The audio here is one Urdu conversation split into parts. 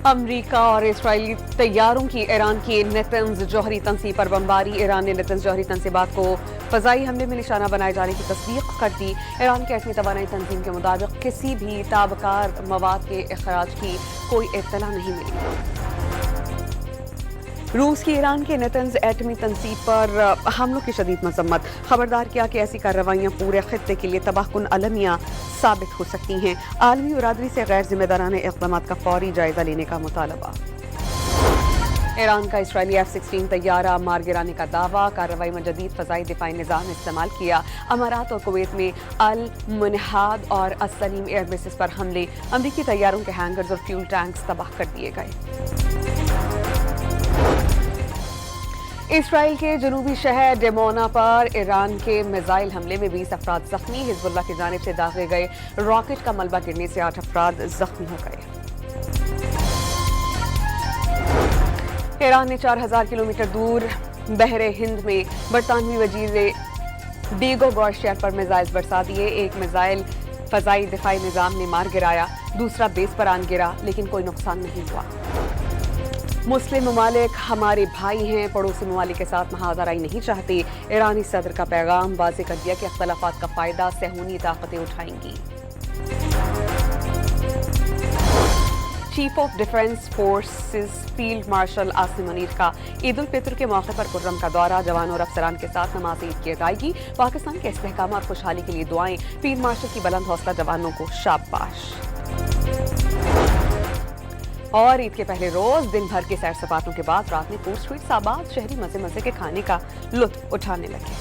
امریکہ اور اسرائیلی طیاروں کی ایران کی نیتنز جوہری تنصیب پر بمباری۔ ایران نے نیتنز جوہری تنصیبات کو فضائی حملے میں نشانہ بنائے جانے کی تصدیق کر دی۔ ایران کی ایٹمی توانائی تنظیم کے مطابق کسی بھی تابکار مواد کے اخراج کی کوئی اطلاع نہیں ملی۔ روس کی ایران کے نیتنز ایٹمی تنصیب پر حملوں کی شدید مذمت، خبردار کیا کہ ایسی کارروائیاں پورے خطے کے لیے تباہ کن المیہ ثابت ہو سکتی ہیں۔ عالمی برادری سے غیر ذمہ دارانہ اقدامات کا فوری جائزہ لینے کا مطالبہ۔ ایران کا اسرائیلی F-16 طیارہ مار گرانے کا دعویٰ، کارروائی میں جدید فضائی دفاعی نظام استعمال کیا۔ امارات اور کویت میں المنہاد اور السلیم ایئر بیسز پر حملے، امریکی طیاروں کے ہینگرز اور فیول ٹینکس تباہ کر دیے گئے۔ اسرائیل کے جنوبی شہر ڈیمونا پر ایران کے میزائل حملے میں 20 افراد زخمی، حزب اللہ کی جانب سے داغے گئے راکٹ کا ملبہ گرنے سے 8 افراد زخمی ہو گئے۔ ایران نے 4000 کلومیٹر دور بحر ہند میں برطانوی وزیر ڈیگو گارشیا پر میزائل برسا دیے۔ ایک میزائل فضائی دفاعی نظام نے مار گرایا، دوسرا بیس پر آن گرا، لیکن کوئی نقصان نہیں ہوا۔ مسلم ممالک ہمارے بھائی ہیں، پڑوسی ممالک کے ساتھ محاذ آرائی نہیں چاہتے۔ ایرانی صدر کا پیغام، واضح کر دیا کہ اختلافات کا فائدہ صہیونی طاقتیں اٹھائیں گی۔ Chief of defence forces field marshal Asim Munir کا عید الفطر کے موقع پر کرم کا دورہ، جوانوں اور افسران کے ساتھ نماز عید کی ادائیگی، پاکستان کے استحکام اور خوشحالی کے لیے دعائیں، فیلڈ مارشل کی بلند حوصلہ جوانوں کو شاباش۔ اور عید کے پہلے روز دن بھر کے سیر سپاٹوں کے بعد رات میں پور اسٹریٹ آباد شہری مزے مزے کے کھانے کا لطف اٹھانے لگے۔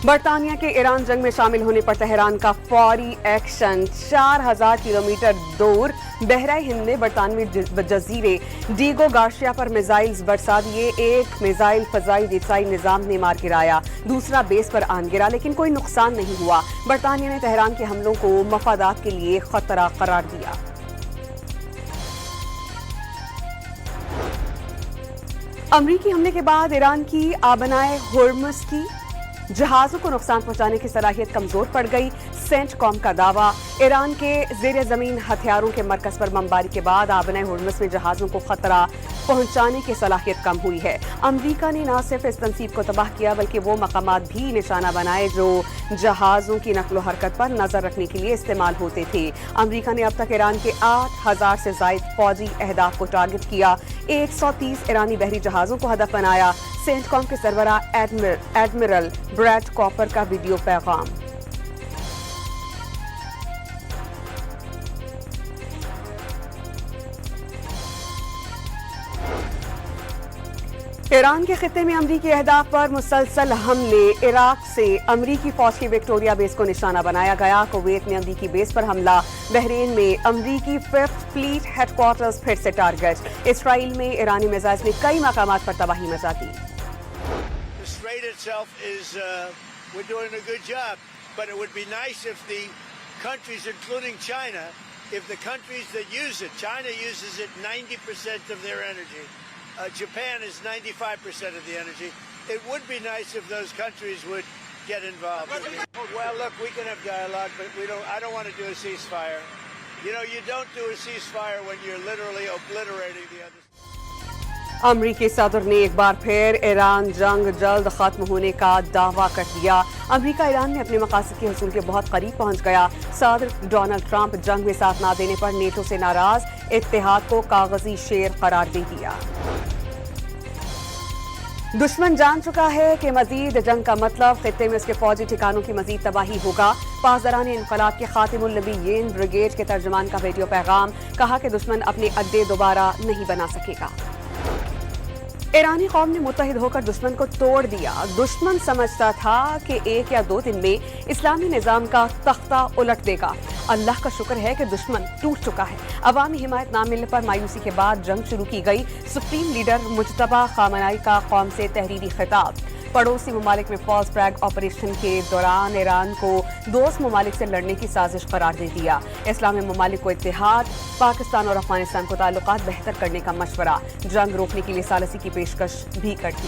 برطانیہ کے ایران جنگ میں شامل ہونے پر تہران کا فوری ایکشن، 4000 کلومیٹر دور بحرہ ہند میں برطانوی جزیرے ڈیگو گارشیا پر میزائلز برسا دیے۔ ایک میزائل فضائی دفاعی نظام نے مار گرایا، دوسرا بیس پر آن گرا، لیکن کوئی نقصان نہیں ہوا۔ برطانیہ نے تہران کے حملوں کو مفادات کے لیے خطرہ قرار دیا۔ امریکی حملے کے بعد ایران کی آبنائے ہرمز کی جہازوں کو نقصان پہنچانے کی صلاحیت کمزور پڑ گئی، سینٹ کام کا دعویٰ۔ ایران کے زیر زمین ہتھیاروں کے مرکز پر بمباری کے بعد آبنائے ہرمز میں جہازوں کو خطرہ پہنچانے کی صلاحیت کم ہوئی ہے۔ امریکہ نے نہ صرف اس تنصیب کو تباہ کیا بلکہ وہ مقامات بھی نشانہ بنائے جو جہازوں کی نقل و حرکت پر نظر رکھنے کے لیے استعمال ہوتے تھے۔ امریکہ نے اب تک ایران کے 8000 سے زائد فوجی اہداف کو ٹارگٹ کیا، 130 ایرانی بحری جہازوں کو ہدف بنایا۔ سینٹ کام کے سربراہ ایڈمرل بریٹ کاپر کا ویڈیو پیغام۔ ایران کے خطے میں امریکی اہداف پر مسلسل حملے، عراق سے امریکی فوج کی وکٹوریا بیس کو نشانہ بنایا گیا، کویت میں امریکی بیس پر حملہ، بحرین میں امریکی 5th فلیٹ ہیڈ کوارٹرز پھر سے ٹارگٹ، اسرائیل میں ایرانی میزائلز نے کئی مقامات پر تباہی مچا دی۔ We're doing a good job, but it would be nice if the countries, including China, if the countries that use it, China uses it 90% of their energy, Japan is 95% of the energy, it would be nice if those countries would get involved. Well, look, we can have dialogue, but I don't want to do a ceasefire. You know, you don't do a ceasefire when you're literally obliterating the other. امریکی صدر نے ایک بار پھر ایران جنگ جلد ختم ہونے کا دعویٰ کر دیا۔ امریکہ ایران میں اپنے مقاصد کے حصول کے بہت قریب پہنچ گیا۔ صدر ڈونلڈ ٹرمپ جنگ میں ساتھ نہ دینے پر نیٹو سے ناراض، اتحاد کو کاغذی شیر قرار دے دیا۔ دشمن جان چکا ہے کہ مزید جنگ کا مطلب خطے میں اس کے فوجی ٹھکانوں کی مزید تباہی ہوگا۔ پاسداران انقلاب کے خاتم النبیین بریگیڈ کے ترجمان کا ویڈیو پیغام، کہا کہ دشمن اپنے اڈے دوبارہ نہیں بنا سکے گا۔ ایرانی قوم نے متحد ہو کر دشمن کو توڑ دیا۔ دشمن سمجھتا تھا کہ 1 یا 2 دن میں اسلامی نظام کا تختہ الٹ دے گا۔ اللہ کا شکر ہے کہ دشمن ٹوٹ چکا ہے۔ عوامی حمایت نہ ملنے پر مایوسی کے بعد جنگ شروع کی گئی۔ سپریم لیڈر مجتبی خامنہئی کا قوم سے تحریری خطاب۔ پڑوسی ممالک میں فالس فلیگ آپریشن کے دوران ایران کو دوست ممالک سے لڑنے کی سازش قرار دے دیا۔ اسلامی ممالک کو اتحاد، پاکستان اور افغانستان کو تعلقات بہتر کرنے کا مشورہ، جنگ روکنے کے لیے ثالثی کی پیشکش بھی کر دی۔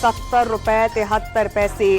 ₹70.73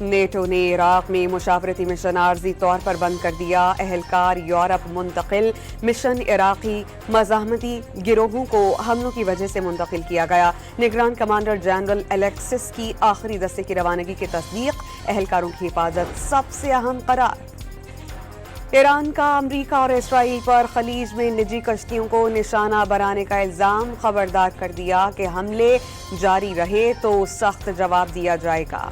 نیٹو نے عراق میں مشاورتی مشن عارضی طور پر بند کر دیا، اہلکار یورپ منتقل، مشن عراقی مزاحمتی گروہوں کو حملوں کی وجہ سے منتقل کیا گیا۔ نگران کمانڈر جنرل الیکسس کی آخری دستے کی روانگی کی تصدیق، اہلکاروں کی حفاظت سب سے اہم قرار۔ ایران کا امریکہ اور اسرائیل پر خلیج میں نجی کشتیوں کو نشانہ بنانے کا الزام، خبردار کر دیا کہ حملے جاری رہے تو سخت جواب دیا جائے گا۔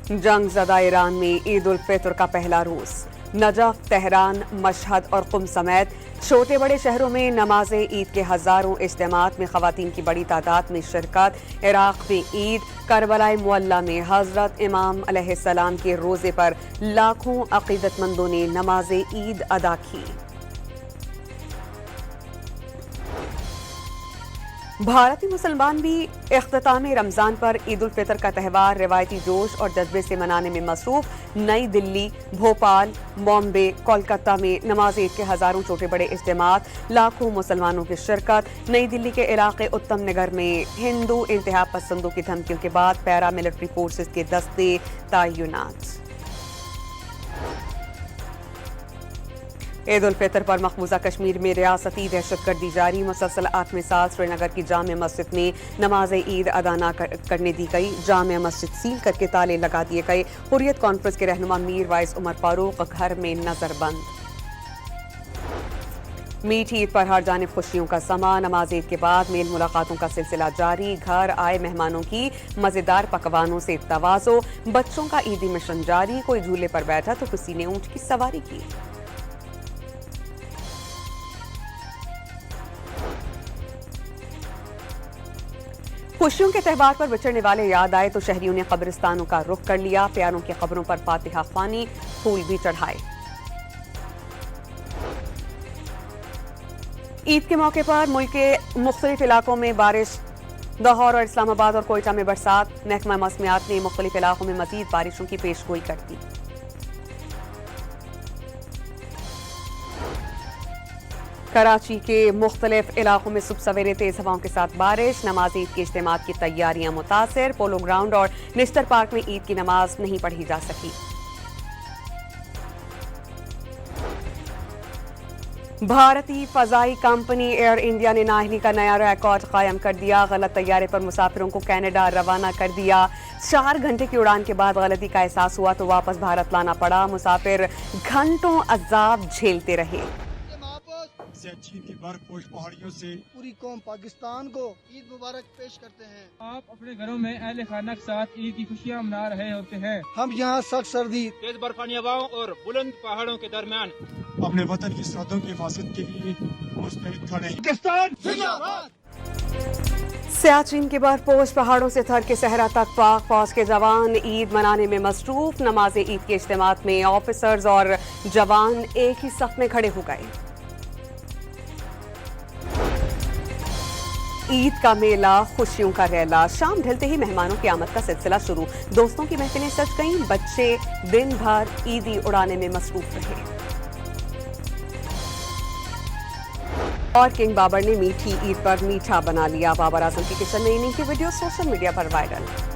جنگ زدہ ایران میں عید الفطر کا پہلا روز، نجف، تہران، مشہد اور قم سمیت چھوٹے بڑے شہروں میں نماز عید کے ہزاروں اجتماعات میں خواتین کی بڑی تعداد میں شرکت۔ عراق میں عید، کربلا معلی میں حضرت امام علیہ السلام کے روزے پر لاکھوں عقیدت مندوں نے نماز عید ادا کی۔ بھارتی مسلمان بھی اختتام رمضان پر عید الفطر کا تہوار روایتی جوش اور جذبے سے منانے میں مصروف۔ نئی دلی، بھوپال، بامبے، کولکتہ میں نماز عید کے ہزاروں چھوٹے بڑے اجتماعات، لاکھوں مسلمانوں کی شرکت۔ نئی دلی کے علاقے اتم نگر میں ہندو انتہا پسندوں کی دھمکیوں کے بعد پیرا ملٹری فورسز کے دستے تعینات۔ عید الفطر پر مقبوضہ کشمیر میں ریاستی دہشت گردی جاری، مسلسل 8ویں سال سری نگر کی جامع مسجد میں نماز عید ادا نہ کرنے دی گئی، جامع مسجد سیل کر کے تالے لگا دیے گئے۔ حریت کانفرنس کے رہنما میر وائس عمر فاروق گھر میں نظر بند۔ میٹھی عید پر ہر جانب خوشیوں کا سما، نماز عید کے بعد میل ملاقاتوں کا سلسلہ جاری، گھر آئے مہمانوں کی مزیدار پکوانوں سے تواضع، بچوں کا عیدی مشن جاری، کوئی جھولے پر بیٹھا تو کسی نے اونٹ کی سواری کی۔ خوشیوں کے تہوار پر بچھڑنے والے یاد آئے تو شہریوں نے قبرستانوں کا رخ کر لیا، پیاروں کی قبروں پر فاتحہ خوانی، پھول بھی چڑھائے۔ عید کے موقع پر ملک کے مختلف علاقوں میں بارش، لاہور اور اسلام آباد اور کوئٹہ میں برسات، محکمہ موسمیات نے مختلف علاقوں میں مزید بارشوں کی پیش گوئی کر دی۔ کراچی کے مختلف علاقوں میں صبح سویرے تیز ہواؤں کے ساتھ بارش، نماز عید کے اجتماعات کی تیاریاں متاثر، پولو گراؤنڈ اور نشتر پارک میں عید کی نماز نہیں پڑھی جا سکی۔ بھارتی فضائی کمپنی ایئر انڈیا نے نااہلی کا نیا ریکارڈ قائم کر دیا، غلط طیارے پر مسافروں کو کینیڈا روانہ کر دیا۔ 4 گھنٹے کی اڑان کے بعد غلطی کا احساس ہوا تو واپس بھارت لانا پڑا، مسافر گھنٹوں عذاب جھیلتے رہے۔ چین کی برف پوش پہاڑیوں سے پوری قوم پاکستان کو عید مبارک پیش کرتے ہیں۔ آپ اپنے گھروں میں اہل خانہ کے ساتھ عید کی خوشیاں منا رہے ہوتے ہیں۔ ہم یہاں سخت سردی، تیز برفانی ہواؤں اور بلند پہاڑوں کے درمیان اپنے وطن کی سرحدوں کی حفاظت کے لیے مستعد کھڑے ہیں۔ پاکستان زندہ باد۔ سیاچن کے برف پوش پہاڑوں سے تھر کے صحرا تک پاک فوج کے جوان عید منانے میں مصروف، نماز عید کے اجتماعات میں آفیسرز اور جوان ایک ہی صف میں کھڑے ہو گئے۔ عید کا میلہ، خوشیوں کا ریلا، شام ڈھلتے ہی مہمانوں کی آمد کا سلسلہ شروع، دوستوں کی محفلیں سج گئیں، بچے دن بھر عیدی اڑانے میں مصروف رہے۔ اور کنگ بابر نے میٹھی عید پر میٹھا بنا لیا، بابر اعظم کی کچن میں اننگ کی ویڈیو سوشل میڈیا پر وائرل۔